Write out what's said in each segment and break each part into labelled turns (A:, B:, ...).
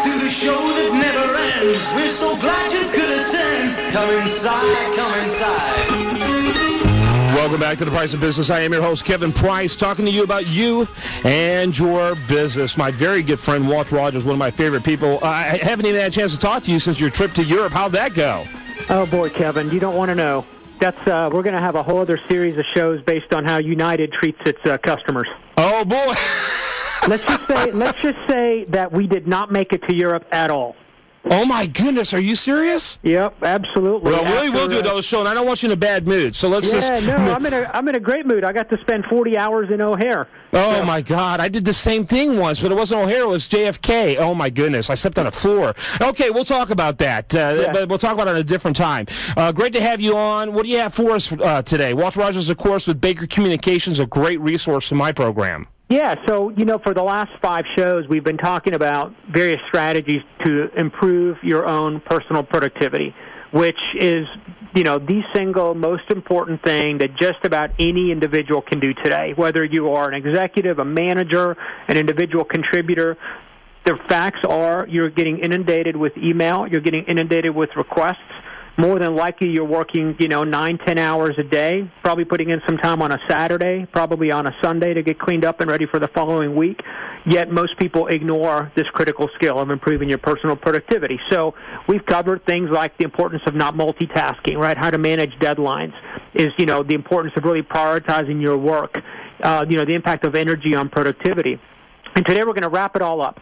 A: to the show that never ends. We're so glad you could attend. Come inside, come inside.
B: Welcome back to The Price of Business. I am your host, Kevin Price, talking to you about you and your business. My very good friend, Walt Rogers, one of my favorite people. I haven't even had a chance to talk to you since your trip to Europe. How'd that go?
C: Oh, boy, Kevin, you don't want to know. That's we're going to have a whole other series of shows based on how United treats its customers.
B: Oh, boy.
C: Let's just say that we did not make it to Europe at all.
B: Oh, my goodness. Are you serious?
C: Yep, absolutely.
B: Well, really will do another show, and I don't want you in a bad mood. So let's just...
C: Yeah, no, I'm in a great mood. I got to spend 40 hours in O'Hare.
B: Oh, my God. I did the same thing once, but it wasn't O'Hare. It was JFK. Oh, my goodness. I slept on a floor. Okay, we'll talk about that, but we'll talk about it at a different time. Great to have you on. What do you have for us today? Walter Rogers, of course, with Baker Communications, a great resource in my program.
C: Yeah, so, for the last 5 shows, we've been talking about various strategies to improve your own personal productivity, which is, the single most important thing that just about any individual can do today, whether you are an executive, a manager, an individual contributor. The facts are you're getting inundated with email, you're getting inundated with requests. More than likely, you're working, 9-10 hours a day, probably putting in some time on a Saturday, probably on a Sunday to get cleaned up and ready for the following week. Yet most people ignore this critical skill of improving your personal productivity. So we've covered things like the importance of not multitasking, right? How to manage deadlines is, the importance of really prioritizing your work, the impact of energy on productivity. And today we're going to wrap it all up.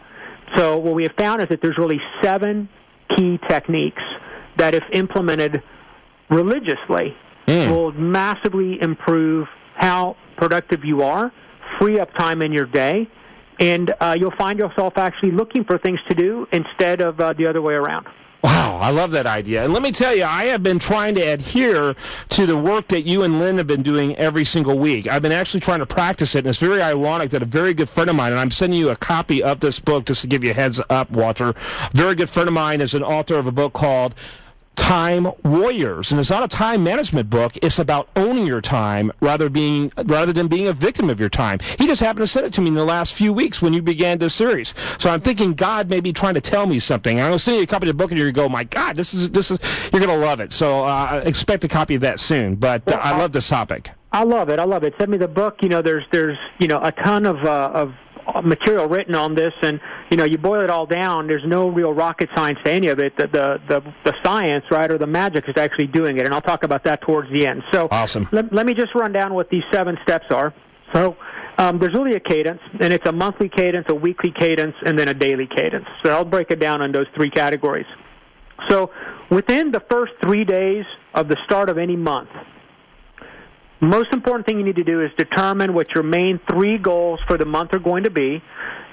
C: So what we have found is that there's really 7 key techniques that, if implemented religiously, will massively improve how productive you are, free up time in your day, and you'll find yourself actually looking for things to do instead of the other way around.
B: Wow, I love that idea. And let me tell you, I have been trying to adhere to the work that you and Lynn have been doing every single week. I've been actually trying to practice it, and it's very ironic that a very good friend of mine, and I'm sending you a copy of this book just to give you a heads up, Walter. A very good friend of mine is an author of a book called Time Warriors, and it's not a time management book. It's about owning your time rather than being a victim of your time. He just happened to send it to me in the last few weeks when you began this series. So I'm thinking God may be trying to tell me something. I'm going to send you a copy of the book, and you're going to go, my God, this is you're going to love it. So expect a copy of that soon. But I love this topic.
C: I love it. Send me the book. There's a ton of material written on this, and you boil it all down, there's no real rocket science to any of it. The science, right, or the magic is actually doing it, and I'll talk about that towards the end. So
B: awesome.
C: Let me just run down what these 7 steps are. So there's really a cadence, and it's a monthly cadence, a weekly cadence, and then a daily cadence. So I'll break it down in those 3 categories. So within the first 3 days of the start of any month, most important thing you need to do is determine what your main 3 goals for the month are going to be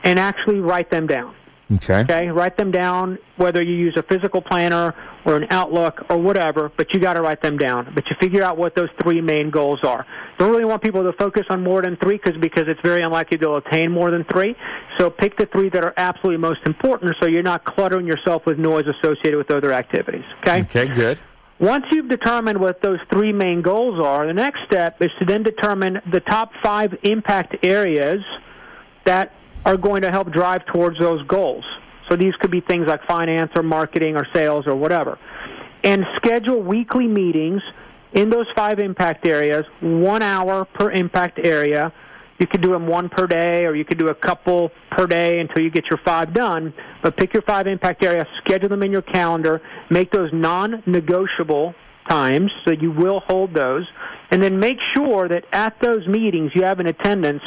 C: and actually write them down. Okay? Write them down, whether you use a physical planner or an Outlook or whatever, but you got to write them down. But you figure out what those 3 main goals are. Don't really want people to focus on more than 3 because it's very unlikely they'll attain more than 3. So pick the 3 that are absolutely most important so you're not cluttering yourself with noise associated with other activities. Okay?
B: Okay, good.
C: Once you've determined what those 3 main goals are, the next step is to then determine the top 5 impact areas that are going to help drive towards those goals. So these could be things like finance or marketing or sales or whatever. And schedule weekly meetings in those 5 impact areas, 1 hour per impact area. You could do them 1 per day, or you could do a couple per day until you get your 5 done. But pick your 5 impact areas, schedule them in your calendar, make those non-negotiable times, so you will hold those, and then make sure that at those meetings you have in attendance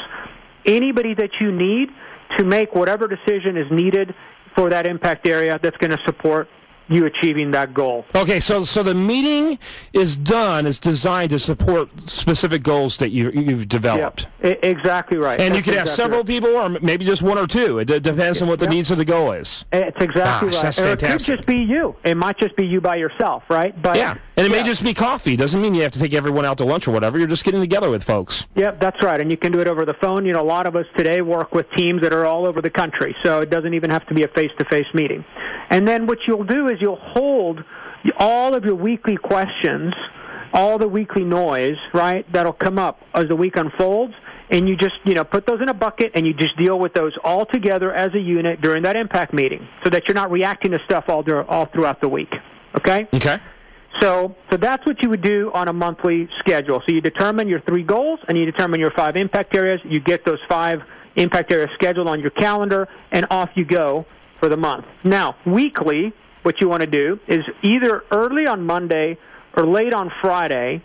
C: anybody that you need to make whatever decision is needed for that impact area that's going to support you achieving that goal.
B: Okay, so the meeting is designed to support specific goals that you've developed.
C: Yep, exactly right.
B: And
C: That's
B: you could have
C: exactly
B: several
C: right.
B: people, or maybe just 1 or 2. It depends on what the needs of the goal is.
C: It's exactly right.
B: That's
C: or
B: fantastic.
C: it could just be you. It might just be you by yourself, right? But
B: yeah, and it may just be coffee. Doesn't mean you have to take everyone out to lunch or whatever. You're just getting together with folks.
C: Yep, that's right. And you can do it over the phone. A lot of us today work with teams that are all over the country, so it doesn't even have to be a face-to-face meeting. And then what you'll do is you'll hold all of your weekly questions, all the weekly noise, right, that'll come up as the week unfolds, and you just, put those in a bucket, and you just deal with those all together as a unit during that impact meeting, so that you're not reacting to stuff all throughout the week. Okay?
B: Okay.
C: So that's what you would do on a monthly schedule. So you determine your 3 goals, and you determine your 5 impact areas. You get those 5 impact areas scheduled on your calendar, and off you go for the month. Now, weekly, what you want to do is either early on Monday or late on Friday,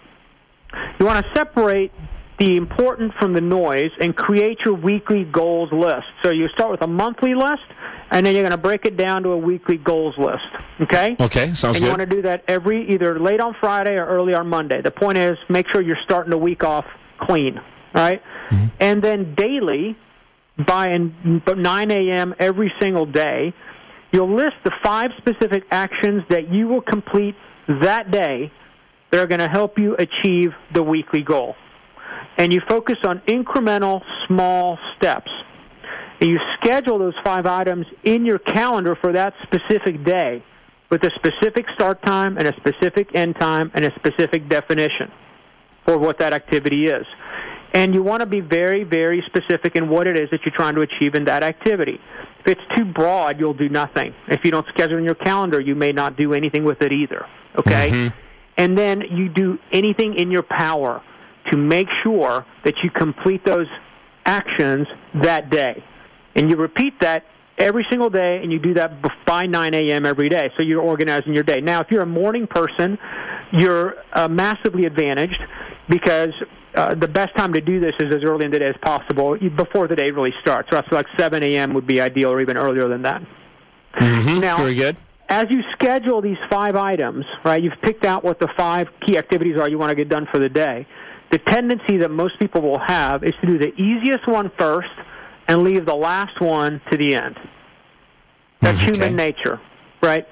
C: you want to separate the important from the noise and create your weekly goals list. So you start with a monthly list, and then you're going to break it down to a weekly goals list. Okay?
B: Okay, sounds good.
C: And you want to do that either late on Friday or early on Monday. The point is, make sure you're starting the week off clean. All right? Mm-hmm. And then daily, by 9 a.m. every single day, you'll list the 5 specific actions that you will complete that day that are going to help you achieve the weekly goal. And you focus on incremental, small steps. And you schedule those 5 items in your calendar for that specific day with a specific start time and a specific end time and a specific definition for what that activity is. And you want to be very, very specific in what it is that you're trying to achieve in that activity. If it's too broad, you'll do nothing. If you don't schedule in your calendar, you may not do anything with it either. Okay? Mm-hmm. And then you do anything in your power to make sure that you complete those actions that day. And you repeat that every single day, and you do that by 9 a.m. every day. So you're organizing your day. Now, if you're a morning person, you're massively advantaged because the best time to do this is as early in the day as possible, before the day really starts. So that's like 7 a.m. would be ideal, or even earlier than that.
B: Mm-hmm.
C: Now,
B: very good.
C: As you schedule these 5 items, right, you've picked out what the 5 key activities are you want to get done for the day. The tendency that most people will have is to do the easiest one first and leave the last one to the end. That's human nature, right?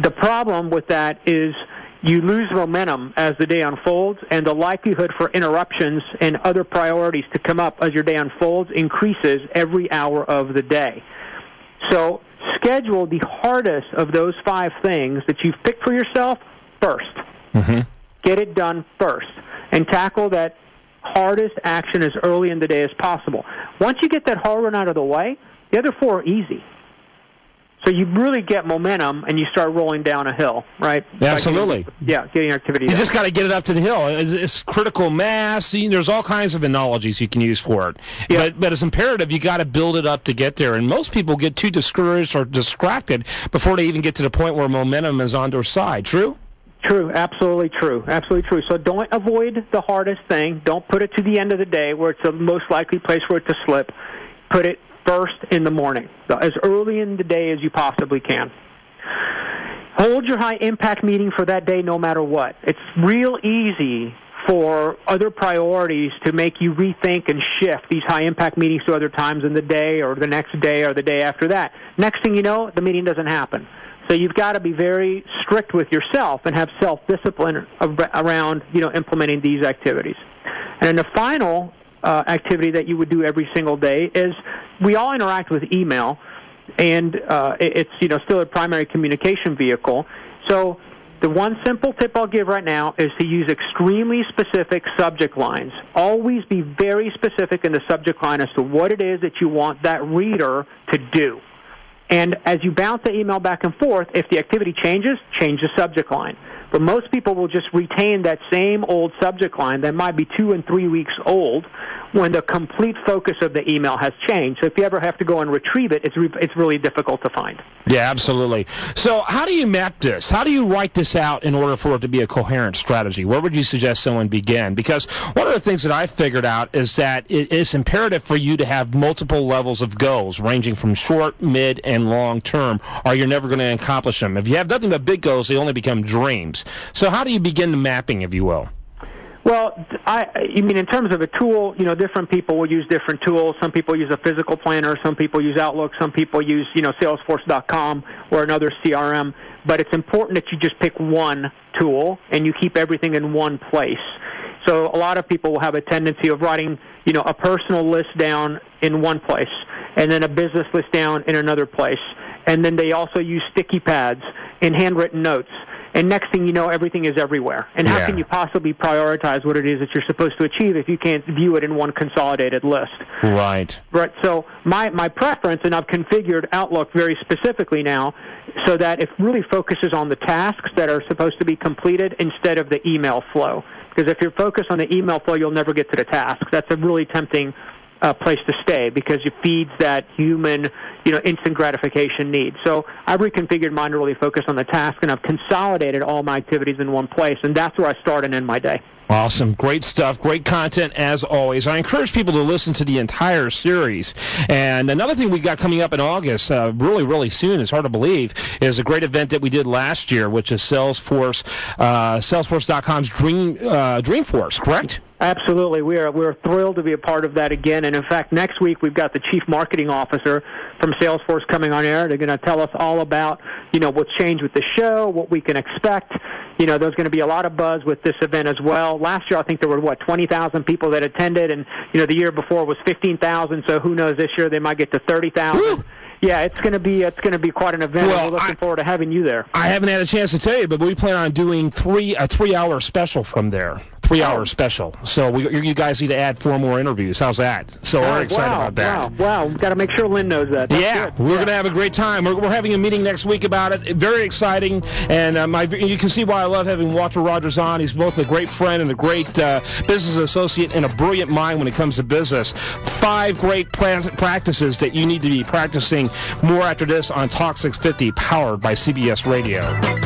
C: The problem with that is you lose momentum as the day unfolds, and the likelihood for interruptions and other priorities to come up as your day unfolds increases every hour of the day. So schedule the hardest of those 5 things that you've picked for yourself first. Mm-hmm. Get it done first, and tackle that hardest action as early in the day as possible. Once you get that hard one out of the way, the other 4 are easy. So you really get momentum, and you start rolling down a hill, right?
B: Absolutely.
C: Getting activity.
B: You just got to get it up to the hill. It's critical mass. There's all kinds of analogies you can use for it. Yeah. But it's imperative you got to build it up to get there. And most people get too discouraged or distracted before they even get to the point where momentum is on their side. True?
C: True, absolutely true. Absolutely true. So don't avoid the hardest thing. Don't put it to the end of the day where it's the most likely place for it to slip. Put it first in the morning, as early in the day as you possibly can. Hold your high-impact meeting for that day no matter what. It's real easy for other priorities to make you rethink and shift these high-impact meetings to other times in the day or the next day or the day after that. Next thing you know, the meeting doesn't happen. So you've got to be very strict with yourself and have self-discipline around, implementing these activities. And then the final activity that you would do every single day is we all interact with email, and it's still a primary communication vehicle. So the one simple tip I'll give right now is to use extremely specific subject lines. Always be very specific in the subject line as to what it is that you want that reader to do. And as you bounce the email back and forth, if the activity changes, change the subject line. But most people will just retain that same old subject line that might be 2 and 3 weeks old when the complete focus of the email has changed. So if you ever have to go and retrieve it, it's really difficult to find.
B: Yeah, absolutely. So how do you map this? How do you write this out in order for it to be a coherent strategy? Where would you suggest someone begin? Because one of the things that I've figured out is that it's imperative for you to have multiple levels of goals, ranging from short, mid, and long term, or you're never going to accomplish them. If you have nothing but big goals, they only become dreams. So how do you begin the mapping, if you will?
C: Well, you mean in terms of a tool, different people will use different tools. Some people use a physical planner. Some people use Outlook. Some people use, Salesforce.com or another CRM. But it's important that you just pick one tool and you keep everything in one place. So a lot of people will have a tendency of writing, a personal list down in one place and then a business list down in another place. And then they also use sticky pads and handwritten notes. and next thing you know, everything is everywhere. And how
B: Yeah.
C: can you possibly prioritize what it is that you're supposed to achieve if you can't view it in one consolidated list?
B: Right.
C: Right. So my preference, and I've configured Outlook very specifically now, so that it really focuses on the tasks that are supposed to be completed instead of the email flow. Because if you're focused on the email flow, you'll never get to the tasks. That's a really tempting place to stay because it feeds that human, instant gratification need. So I've reconfigured mine to really focus on the task, and I've consolidated all my activities in one place, and that's where I start and end my day.
B: Awesome. Great stuff. Great content as always. I encourage people to listen to the entire series. And another thing we got coming up in August, really, really soon, it's hard to believe, is a great event that we did last year, which is Salesforce, Salesforce.com's Dreamforce, correct?
C: Absolutely. We're thrilled to be a part of that again. And in fact, next week we've got the Chief Marketing Officer from Salesforce coming on air. They're going to tell us all about, what's changed with the show, what we can expect. There's going to be a lot of buzz with this event as well. Last year, I think there were, 20,000 people that attended, and, the year before was 15,000, so who knows, this year they might get to 30,000. Yeah, it's going to be quite an event.
B: Well,
C: we're looking forward to having you there.
B: I haven't had a chance to tell you, but we plan on doing a 3-hour special from there. 3-hour special. So you guys need to add 4 more interviews. How's that? So we're excited about that.
C: Wow. We've got to make sure Lynn knows that. That's good.
B: We're going to have a great time. We're having a meeting next week about it. Very exciting. And you can see why I love having Walter Rogers on. He's both a great friend and a great business associate and a brilliant mind when it comes to business. 5 great practices that you need to be practicing more after this on Talk 650, powered by CBS Radio.